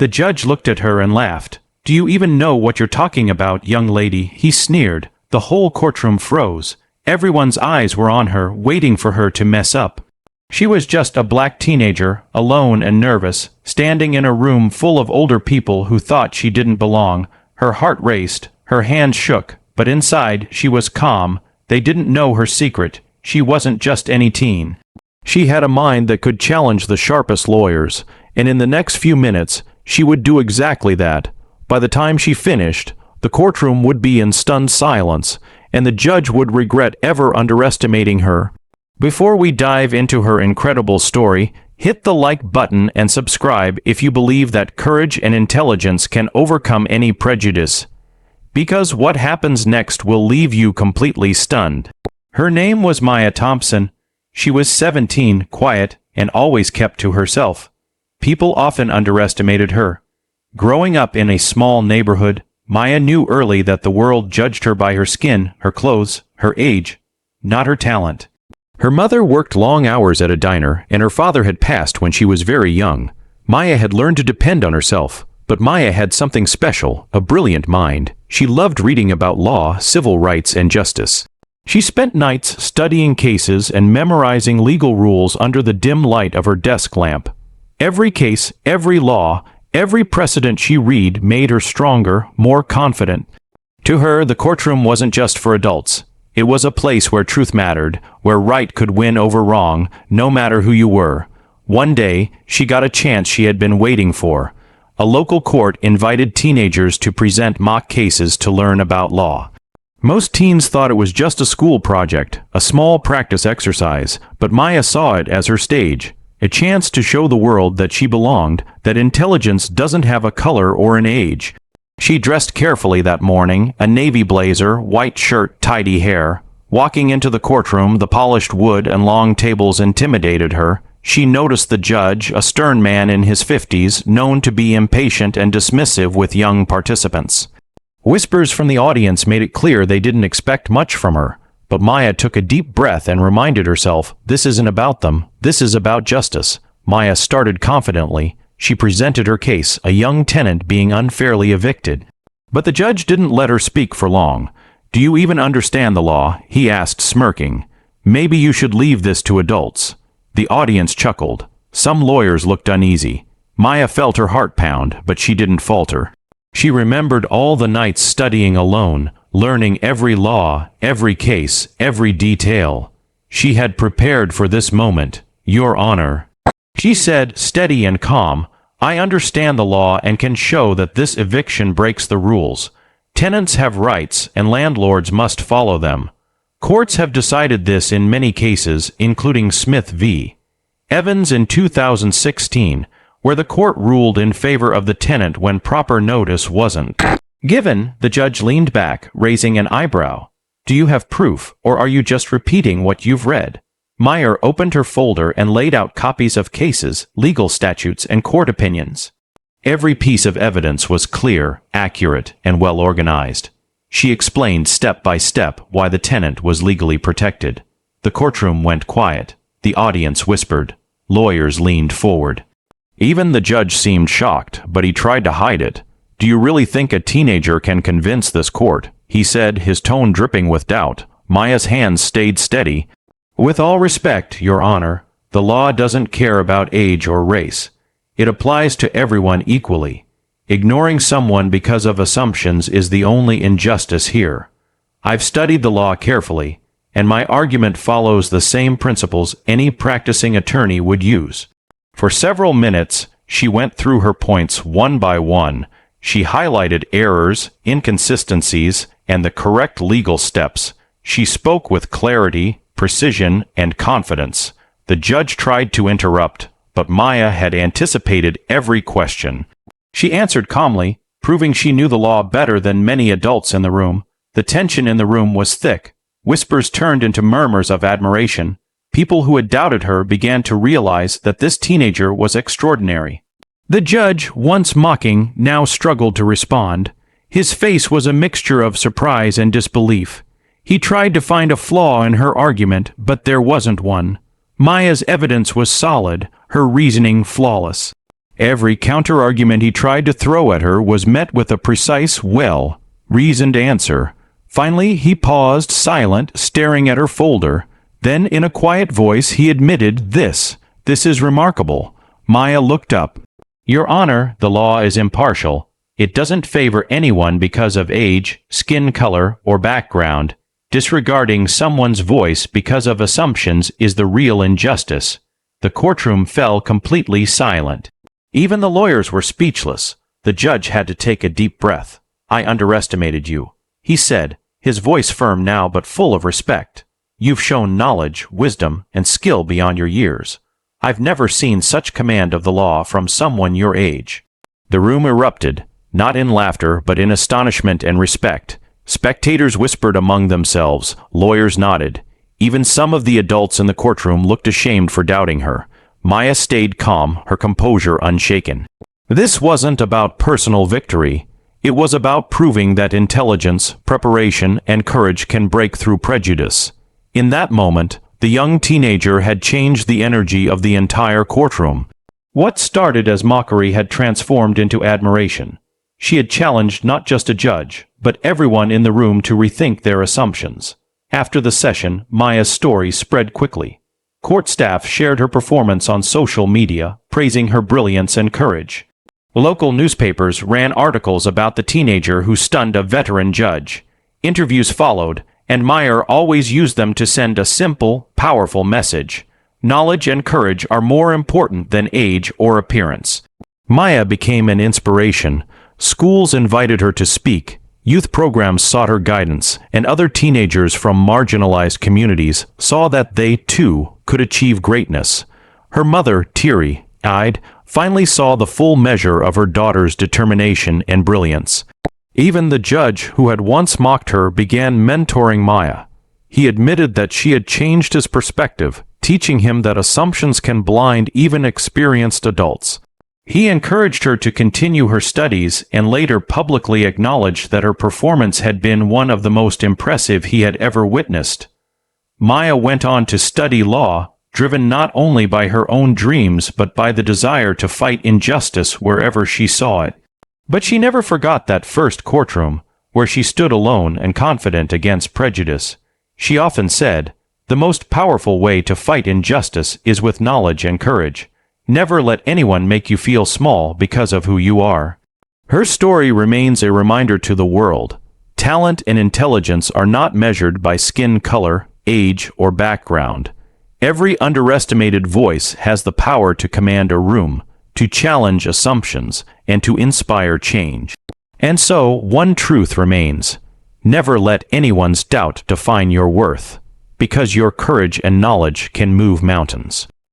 The judge looked at her and laughed. "Do you even know what you're talking about, young lady?" he sneered. The whole courtroom froze. Everyone's eyes were on her, waiting for her to mess up. She was just a black teenager, alone and nervous, standing in a room full of older people who thought she didn't belong. Her heart raced, her hands shook, but inside she was calm. They didn't know her secret. She wasn't just any teen. She had a mind that could challenge the sharpest lawyers, and in the next few minutes, she would do exactly that. By the time she finished, the courtroom would be in stunned silence, and the judge would regret ever underestimating her. Before we dive into her incredible story, hit the like button and subscribe if you believe that courage and intelligence can overcome any prejudice. Because what happens next will leave you completely stunned. Her name was Maya Thompson. She was 17, quiet, and always kept to herself. People often underestimated her. Growing up in a small neighborhood, Maya knew early that the world judged her by her skin, her clothes, her age, not her talent. Her mother worked long hours at a diner, and her father had passed when she was very young. Maya had learned to depend on herself, but Maya had something special, a brilliant mind. She loved reading about law, civil rights, and justice. She spent nights studying cases and memorizing legal rules under the dim light of her desk lamp. Every case, every law, every precedent she read made her stronger, more confident. To her, the courtroom wasn't just for adults. It was a place where truth mattered, where right could win over wrong, no matter who you were. One day, she got a chance she had been waiting for. A local court invited teenagers to present mock cases to learn about law. Most teens thought it was just a school project, a small practice exercise, but Maya saw it as her stage, a chance to show the world that she belonged, that intelligence doesn't have a color or an age. She dressed carefully that morning, a navy blazer, white shirt, tidy hair. Walking into the courtroom, the polished wood and long tables intimidated her. She noticed the judge, a stern man in his 50s, known to be impatient and dismissive with young participants. Whispers from the audience made it clear they didn't expect much from her, but Maya took a deep breath and reminded herself, this isn't about them, this is about justice. Maya started confidently. She presented her case, a young tenant being unfairly evicted. But the judge didn't let her speak for long. "Do you even understand the law?" he asked, smirking. "Maybe you should leave this to adults." The audience chuckled. Some lawyers looked uneasy. Maya felt her heart pound, but she didn't falter. She remembered all the nights studying alone, learning every law, every case, every detail. She had prepared for this moment. "Your Honor," she said, steady and calm, "I understand the law and can show that this eviction breaks the rules. Tenants have rights, and landlords must follow them. Courts have decided this in many cases, including Smith v. Evans in 2016, where the court ruled in favor of the tenant when proper notice wasn't given." The judge leaned back, raising an eyebrow. "Do you have proof, or are you just repeating what you've read?" Maya opened her folder and laid out copies of cases, legal statutes, and court opinions. Every piece of evidence was clear, accurate, and well organized. She explained step by step why the tenant was legally protected. The courtroom went quiet. The audience whispered. Lawyers leaned forward. Even the judge seemed shocked, but he tried to hide it. "Do you really think a teenager can convince this court?" he said, his tone dripping with doubt. Maya's hands stayed steady. "With all respect, Your Honor, the law doesn't care about age or race. It applies to everyone equally. Ignoring someone because of assumptions is the only injustice here. I've studied the law carefully, and my argument follows the same principles any practicing attorney would use." For several minutes, she went through her points one by one. She highlighted errors, inconsistencies, and the correct legal steps. She spoke with clarity, precision, and confidence. The judge tried to interrupt, but Maya had anticipated every question. She answered calmly, proving she knew the law better than many adults in the room. The tension in the room was thick. Whispers turned into murmurs of admiration. People who had doubted her began to realize that this teenager was extraordinary. The judge, once mocking, now struggled to respond. His face was a mixture of surprise and disbelief. He tried to find a flaw in her argument, but there wasn't one. Maya's evidence was solid, her reasoning flawless. Every counter-argument he tried to throw at her was met with a precise, well-reasoned answer. Finally, he paused, silent, staring at her folder. Then, in a quiet voice, he admitted, This is remarkable." Maya looked up. "Your Honor, the law is impartial. It doesn't favor anyone because of age, skin color, or background. Disregarding someone's voice because of assumptions is the real injustice." The courtroom fell completely silent. Even the lawyers were speechless. The judge had to take a deep breath. "I underestimated you," he said, his voice firm now but full of respect. "You've shown knowledge, wisdom, and skill beyond your years. I've never seen such command of the law from someone your age." The room erupted, not in laughter but in astonishment and respect. Spectators whispered among themselves, lawyers nodded. Even some of the adults in the courtroom looked ashamed for doubting her. Maya stayed calm, her composure unshaken. This wasn't about personal victory. It was about proving that intelligence, preparation, and courage can break through prejudice. In that moment, the young teenager had changed the energy of the entire courtroom. What started as mockery had transformed into admiration. She had challenged not just a judge, but everyone in the room to rethink their assumptions. After the session, Maya's story spread quickly. Court staff shared her performance on social media, praising her brilliance and courage. Local newspapers ran articles about the teenager who stunned a veteran judge. Interviews followed, and Maya always used them to send a simple, powerful message. Knowledge and courage are more important than age or appearance. Maya became an inspiration. Schools invited her to speak, youth programs sought her guidance, and other teenagers from marginalized communities saw that they, too, could achieve greatness. Her mother, teary-eyed, finally saw the full measure of her daughter's determination and brilliance. Even the judge who had once mocked her began mentoring Maya. He admitted that she had changed his perspective, teaching him that assumptions can blind even experienced adults. He encouraged her to continue her studies and later publicly acknowledged that her performance had been one of the most impressive he had ever witnessed. Maya went on to study law, driven not only by her own dreams but by the desire to fight injustice wherever she saw it. But she never forgot that first courtroom, where she stood alone and confident against prejudice. She often said, "The most powerful way to fight injustice is with knowledge and courage. Never let anyone make you feel small because of who you are." Her story remains a reminder to the world. Talent and intelligence are not measured by skin color, age, or background. Every underestimated voice has the power to command a room, to challenge assumptions, and to inspire change. And so, one truth remains. Never let anyone's doubt define your worth, because your courage and knowledge can move mountains.